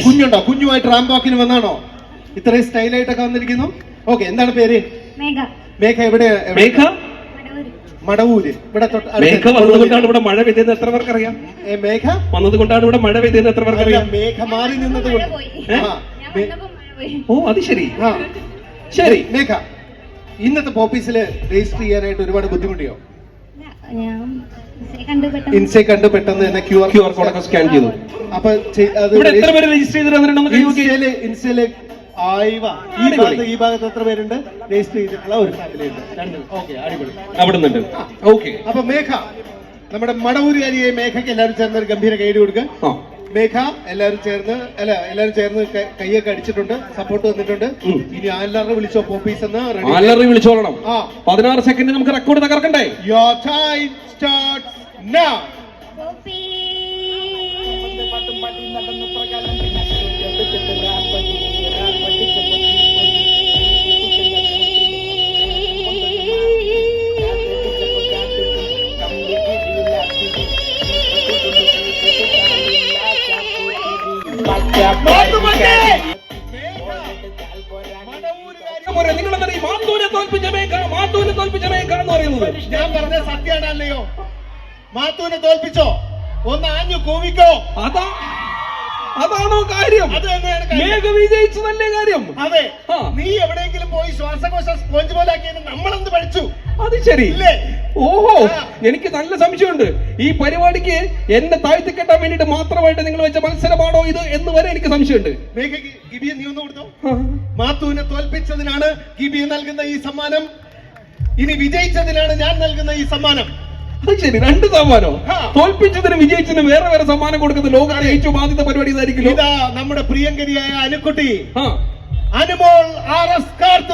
കുഞ്ഞുണ്ടോ? കുഞ്ഞുമായിട്ട് റാംബോക്കിന് വന്നാണോ ഇത്രയും സ്റ്റൈലായിട്ടൊക്കെ വന്നിരിക്കുന്നു? ഓക്കെ, എന്താണ് പേര്? മേഘ. എവിടെ? മേഘ മടവൂര്. ഇവിടെ മേഘ വന്നതുകൊണ്ടാണ് ഇവിടെ മഴ പെയ്തെന്ന് എത്ര പേർക്ക് അറിയാം? മേഘ വന്നതുകൊണ്ടാണ് ഇവിടെ മഴ പെയ്തെന്ന് എത്ര പേർക്ക് അറിയാം? മേഘ മാറി നിന്നത് കൊണ്ട്. ഓ, അത് ശരി. ശരി മേഘ, ഇന്നത്തെ പോപ്പീസില് രജിസ്റ്റർ ചെയ്യാനായിട്ട് ഒരുപാട് ബുദ്ധിമുട്ടിയോ? ഇൻസെ കണ്ട് പെട്ടെന്ന് തന്നെ QR കോഡൊക്കെ സ്കാൻ ചെയ്തു. അപ്പൊ ഇവിടെ എത്ര പേര് രജിസ്റ്റർ ചെയ്തിട്ടുണ്ടെന്ന് ഇൻസയില് ഈ ഭാഗത്ത് എത്ര പേരുണ്ട് രജിസ്റ്റർ ചെയ്തിട്ടുള്ള? ഒരു ഫാമിലി ഉണ്ട്. ഓക്കെ, അടിപൊളി. അവിടെ ഓക്കെ. അപ്പൊ മേഘ, നമ്മുടെ മടവൂരുകാരിയെ മേഘയ്ക്ക് എല്ലാവരും ചേർന്ന് ഒരു ഗംഭീര ഗൈഡ് കൊടുക്കുക. മേഘ എല്ലാവരും ചേർന്ന് കൈയൊക്കെ അടിച്ചിട്ടുണ്ട്, സപ്പോർട്ട് വന്നിട്ടുണ്ട്. ഇനി ആലറി വിളിച്ചോ പോപ്പീസ് എന്ന് ആലറി വിളിച്ചോളണം. 16 സെക്കൻഡ് നമുക്ക് record തകർക്കണ്ടേ? Your time starts now. ഞാൻ പറഞ്ഞ സത്യാണല്ലയോ? മാത്തൂനെ തോൽപ്പിച്ചോ? ഒന്ന് ആഞ്ഞു കൂവിക്കോ. അതാണോ കാര്യം? അത് തന്നെയാണ് മേഘ വിജയിച്ചതല്ലേ കാര്യം? അതെ. നീ എവിടെയെങ്കിലും പോയി ശ്വാസകോശം സ്പോഞ്ച് പോലാക്കിയെന്ന് നമ്മളെന്ത് പഠിച്ചു? അത് ശരി. ഓഹോ, എനിക്ക് നല്ല സംശയമുണ്ട്. ഈ പരിപാടിക്ക് എന്നെ താഴ്ത്തിക്കെട്ടാൻ വേണ്ടിട്ട് മാത്രമായിട്ട് നിങ്ങൾ വെച്ച മത്സരമാണോ ഇത് എന്ന് വരെ എനിക്ക് സംശയമുണ്ട്. മേഘയ്ക്ക് ഗിബിയെ നീ ഒന്ന് കൊടുത്തോ. മാത്തൂനെ തോൽപ്പിച്ചതിനാണ് ഗിബി നൽകുന്ന ഈ സമ്മാനം. ഇനി വിജയിച്ചതിനാണ് ഞാൻ നൽകുന്ന ഈ സമ്മാനം. അത് ശരി, 2 സമ്മാനോ? തോൽപ്പിച്ചതിന് വിജയിച്ചതിന് വേറെ വേറെ സമ്മാനം കൊടുക്കുന്ന ലോകത്തെ ഏറ്റവും ആദ്യത്തെ പരിപാടി ഇതായിരിക്കും. ഇതാ നമ്മുടെ പ്രിയങ്കരിയായ അനുക്കുട്ടി, അനുമോൾ RS കാർത്തു.